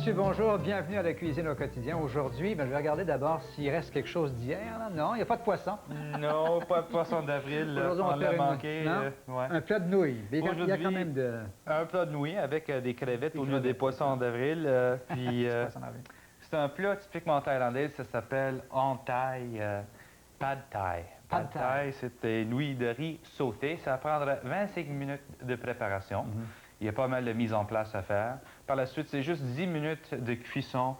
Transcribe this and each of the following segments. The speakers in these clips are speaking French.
messieurs, bonjour. Bienvenue à la cuisine au quotidien. Aujourd'hui, je vais regarder d'abord s'il reste quelque chose d'hier. Non, il n'y a pas de poisson. Non, pas de poisson d'avril. Aujourd'hui, On l'a manqué. Ouais. un plat de nouilles. Mais il y a quand même de... Un plat de nouilles avec des crevettes au lieu des crevettes, poissons d'avril. C'est un plat typiquement thaïlandais. Ça s'appelle en thaï pad thai. Pad thai. C'est des nouilles de riz sautées. Ça prendra 25 minutes de préparation. Il y a pas mal de mise en place à faire. Par la suite, c'est juste 10 minutes de cuisson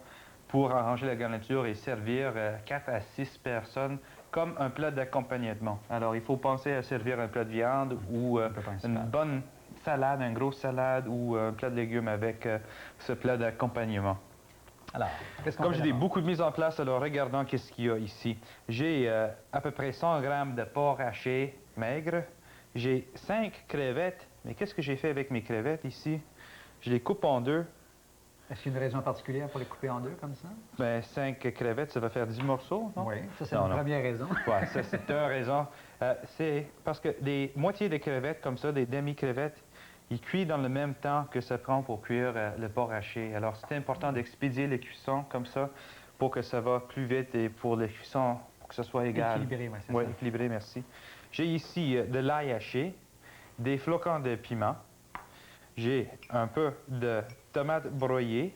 pour arranger la garniture et servir 4 à 6 personnes comme un plat d'accompagnement. Alors, il faut penser à servir un plat de viande ou une bonne salade, une grosse salade ou un plat de légumes avec ce plat d'accompagnement. Alors, comme je dis, beaucoup de mise en place, alors regardons qu'est-ce qu'il y a ici. J'ai à peu près 100 grammes de porc haché maigre. J'ai 5 crevettes. Mais qu'est-ce que j'ai fait avec mes crevettes ici? Je les coupe en deux. Est-ce qu'il y a une raison particulière pour les couper en deux comme ça? Bien, 5 crevettes, ça va faire 10 morceaux, non? Oui, ça c'est la première raison. Oui, ça c'est une raison. C'est parce que des moitiés de crevettes comme ça, des demi-crevettes, ils cuisent dans le même temps que ça prend pour cuire le porc haché. Alors c'est important d'expédier les cuissons comme ça pour que ça va plus vite et pour les cuissons, pour que ça soit égal. Équilibré, oui, c'est ça. Oui, équilibré, merci. J'ai ici de l'ail haché, des flocons de piment. J'ai un peu de tomates broyées.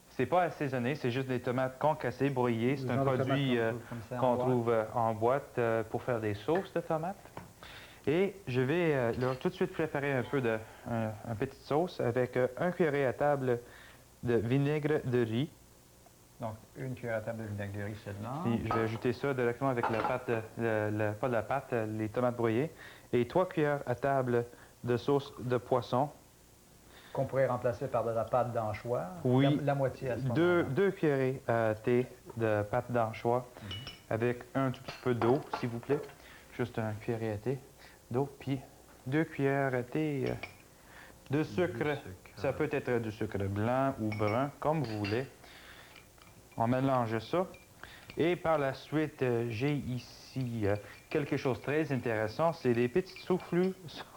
C'est pas assaisonné, c'est juste des tomates concassées, broyées. C'est un produit qu'on trouve en boîte pour faire des sauces de tomates. Et je vais tout de suite préparer un peu de une petite sauce avec 1 cuillerée à table de vinaigre de riz. Donc, 1 cuillère à table de vinaigre de riz seulement. Puis, je vais ajouter ça directement avec la pâte, pas de la pâte, les tomates broyées. Et 3 cuillères à table de sauce de poisson. Qu'on pourrait remplacer par de la pâte d'anchois. Oui. La moitié à ce moment-là. 2 cuillerées à thé de pâte d'anchois avec un tout petit peu d'eau, s'il vous plaît. Juste 1 cuillerée à thé d'eau. Puis 2 cuillères à thé de sucre. Ça peut être du sucre blanc ou brun, comme vous voulez. On mélange ça. Et par la suite, j'ai ici quelque chose de très intéressant. C'est des petits soufflés.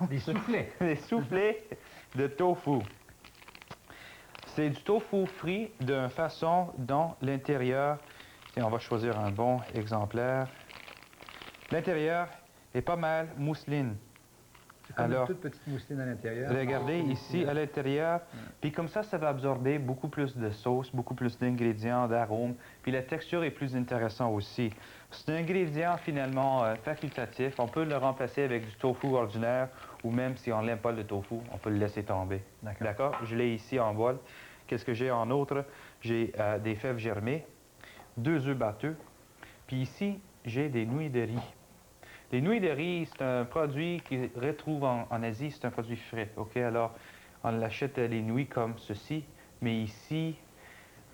Des soufflets. Des soufflets de tofu. C'est du tofu frit d'une façon dont l'intérieur, et on va choisir un bon exemplaire, l'intérieur est pas mal mousseline. C'est comme une toute petite mousseline à l'intérieur. Regardez ici à l'intérieur, puis comme ça va absorber beaucoup plus de sauce, beaucoup plus d'ingrédients, d'arômes, puis la texture est plus intéressante aussi. C'est un ingrédient finalement facultatif. On peut le remplacer avec du tofu ordinaire ou même si on n'aime pas le tofu, on peut le laisser tomber. D'accord? Je l'ai ici en bol. Qu'est-ce que j'ai en autre? J'ai des fèves germées, 2 œufs battus, puis ici, j'ai des nouilles de riz. Les nouilles de riz, c'est un produit qu'on retrouve en Asie, c'est un produit frais. OK? Alors, on achète les nouilles comme ceci, mais ici,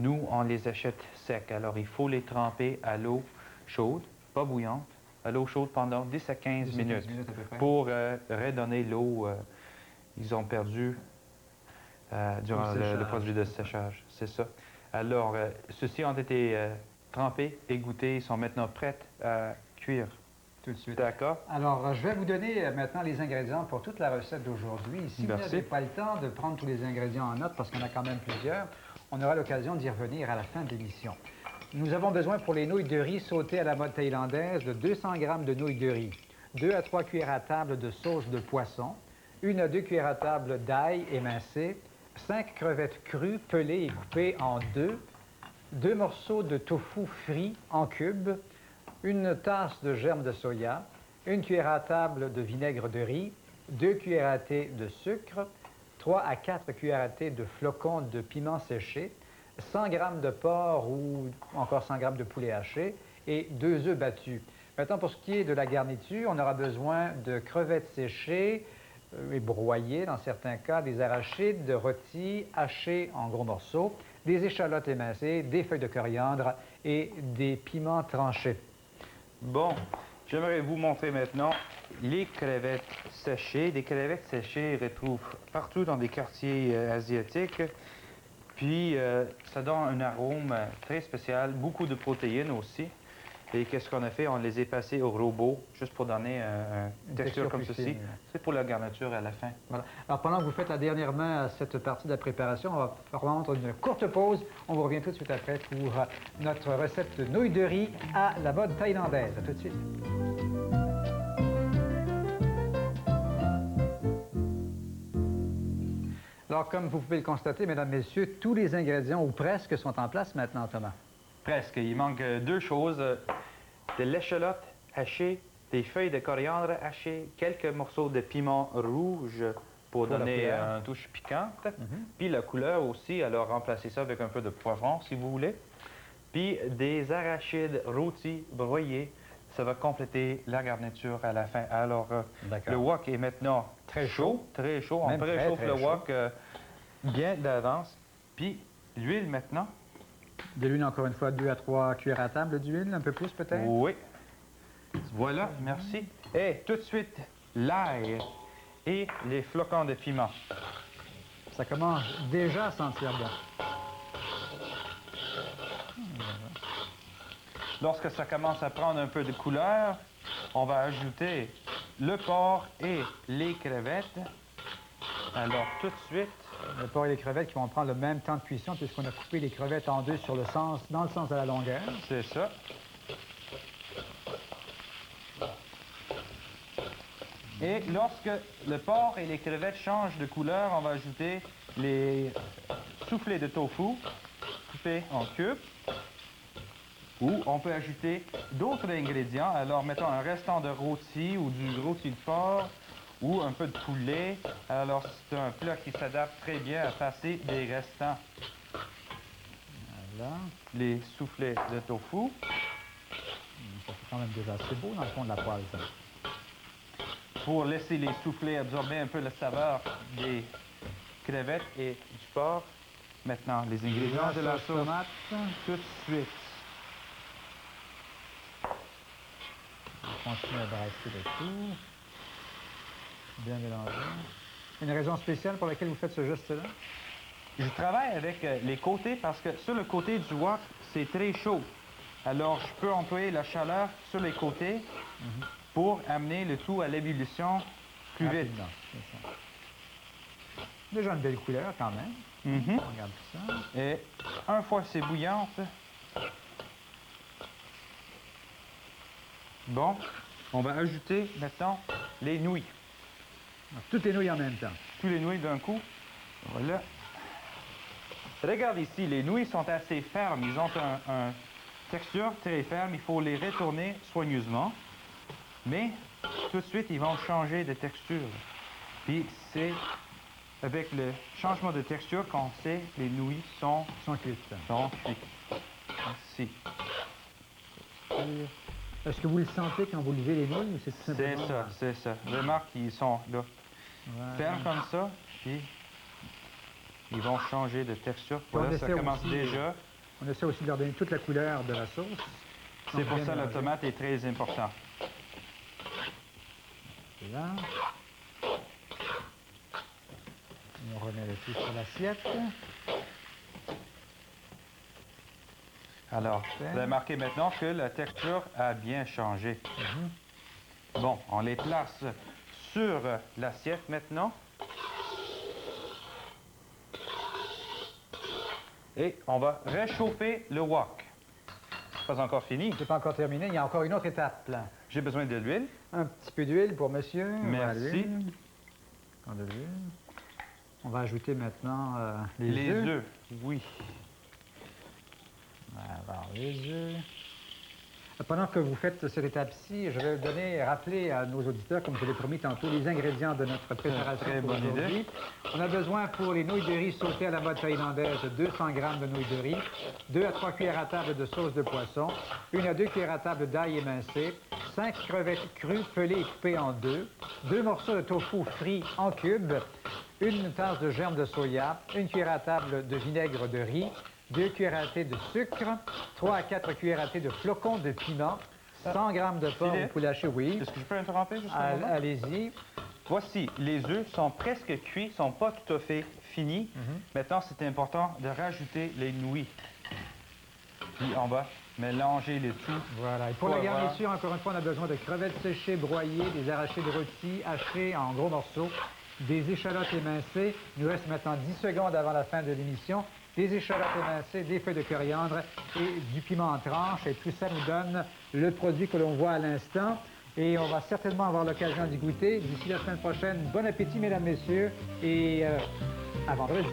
nous, on les achète secs. Alors, il faut les tremper à l'eau chaude, pas bouillante, à l'eau chaude pendant 10 à 15 minutes pour redonner l'eau qu'ils ont perdue durant le produit de séchage. C'est ça. Alors, ceux-ci ont été trempés, égoutés, ils sont maintenant prêts à cuire. Tout de suite. D'accord. Alors, je vais vous donner maintenant les ingrédients pour toute la recette d'aujourd'hui. Si vous n'avez pas le temps de prendre tous les ingrédients en note, parce qu'on a quand même plusieurs, on aura l'occasion d'y revenir à la fin de l'émission. Nous avons besoin pour les nouilles de riz sautées à la mode thaïlandaise de 200 g de nouilles de riz, 2 à 3 cuillères à table de sauce de poisson, 1 à 2 cuillères à table d'ail émincé, 5 crevettes crues pelées et coupées en deux, 2 morceaux de tofu frit en cubes, 1 tasse de germe de soya, 1 cuillère à table de vinaigre de riz, 2 cuillères à thé de sucre, 3 à 4 cuillères à thé de flocons de piment séché, 100 g de porc ou encore 100 g de poulet haché et 2 œufs battus. Maintenant, pour ce qui est de la garniture, on aura besoin de crevettes séchées et broyées dans certains cas, des arachides, de rôtis hachés en gros morceaux, des échalotes émincées, des feuilles de coriandre et des piments tranchés. Bon, j'aimerais vous montrer maintenant les crevettes séchées. Des crevettes séchées, on retrouve partout dans des quartiers asiatiques. Puis, ça donne un arôme très spécial, beaucoup de protéines aussi. Et qu'est-ce qu'on a fait? On les a passés au robot, juste pour donner une texture comme ceci. C'est pour la garniture à la fin. Voilà. Alors, pendant que vous faites la dernière main à cette partie de la préparation, on va prendre une courte pause. On vous revient tout de suite après pour notre recette de nouilles de riz à la mode thaïlandaise. À tout de suite. Alors, comme vous pouvez le constater, mesdames, messieurs, tous les ingrédients, ou presque, sont en place maintenant, Thomas. Presque. Il manque deux choses. De l'échalote hachée, des feuilles de coriandre hachées, quelques morceaux de piment rouge pour donner une touche piquante. Puis la couleur aussi, alors remplacez ça avec un peu de poivron si vous voulez. Puis des arachides rôtis broyés. Ça va compléter la garniture à la fin. Alors, le wok est maintenant très chaud. Très chaud. On préchauffe le wok bien d'avance. Puis l'huile maintenant. De l'huile, encore une fois, 2 à 3 cuillères à table d'huile, un peu plus peut-être? Oui. Voilà, merci. Et tout de suite, l'ail et les flocons de piment. Ça commence déjà à sentir bon. Lorsque ça commence à prendre un peu de couleur, on va ajouter le porc et les crevettes. Alors, tout de suite... Le porc et les crevettes qui vont prendre le même temps de cuisson puisqu'on a coupé les crevettes en deux sur dans le sens de la longueur. C'est ça. Et lorsque le porc et les crevettes changent de couleur, on va ajouter les soufflets de tofu coupés en cubes. Ou on peut ajouter d'autres ingrédients. Alors, mettons un restant de rôti ou du rôti de porc ou un peu de poulet. Alors, c'est un plat qui s'adapte très bien à passer des restants. Voilà. Les soufflets de tofu. Ça fait quand même déjà assez beau dans le fond de la poêle, ça. Pour laisser les soufflets absorber un peu la saveur des crevettes et du porc. Maintenant, les ingrédients de la sauce tomate. Tout de suite. On continue à brasser le tout. Bien mélangé. Une raison spéciale pour laquelle vous faites ce geste-là? Je travaille avec les côtés parce que sur le côté du wok, c'est très chaud. Alors, je peux employer la chaleur sur les côtés pour amener le tout à l'ébullition plus vite. Déjà une belle couleur quand même. On regarde ça. Et une fois c'est bouillante, bon, on va ajouter maintenant les nouilles. Toutes les nouilles en même temps. Tous les nouilles d'un coup. Voilà. Regarde ici, les nouilles sont assez fermes. Ils ont une texture très ferme. Il faut les retourner soigneusement. Mais tout de suite, ils vont changer de texture. Puis c'est avec le changement de texture qu'on sait que les nouilles sont cuites. Ici. Est-ce que vous le sentez quand vous levez les nouilles ou c'est tout simplement... C'est ça. Remarque qu'ils sont là. Voilà. Fermes comme ça, puis ils vont changer de texture. Voilà, ça commence déjà. On essaie aussi de leur donner toute la couleur de la sauce. C'est pour ça que la tomate est très importante. Là. On remet le tout sur l'assiette. Alors, vous avez remarqué maintenant que la texture a bien changé. Bon, on les place sur l'assiette maintenant. Et on va réchauffer le wok. C'est pas encore fini. C'est pas encore terminé, il y a encore une autre étape. J'ai besoin de l'huile. Un petit peu d'huile pour monsieur. Merci. Voilà, on va ajouter maintenant les œufs. Oui. Alors, les œufs. Pendant que vous faites cette étape-ci, je vais rappeler à nos auditeurs, comme je l'ai promis tantôt, les ingrédients de notre préparation pour aujourd'hui. On a besoin pour les nouilles de riz sautées à la mode thaïlandaise de 200 g de nouilles de riz, 2 à 3 cuillères à table de sauce de poisson, 1 à 2 cuillères à table d'ail émincé, 5 crevettes crues pelées et coupées en deux, 2 morceaux de tofu frits en cubes, 1 tasse de germe de soya, 1 cuillère à table de vinaigre de riz, 2 cuillères à thé de sucre, 3 à 4 cuillères à thé de flocons de piment, 100 g de porc ou poulet haché, oui. Est-ce que je peux interrompre juste un moment? Allez-y. Voici, les œufs sont presque cuits, sont pas tout à fait finis. Maintenant, c'est important de rajouter les nouilles. Puis on va mélanger le tout. Voilà. Et pour la garniture, encore une fois, on a besoin de crevettes séchées, broyées, des arrachés de rôti, hachés en gros morceaux, des échalotes émincées. Il nous reste maintenant 10 secondes avant la fin de l'émission. Des échalotes émincées, des feuilles de coriandre et du piment en tranches. Et tout ça nous donne le produit que l'on voit à l'instant. Et on va certainement avoir l'occasion d'y goûter. D'ici la semaine prochaine, bon appétit, mesdames, messieurs, et à vendredi.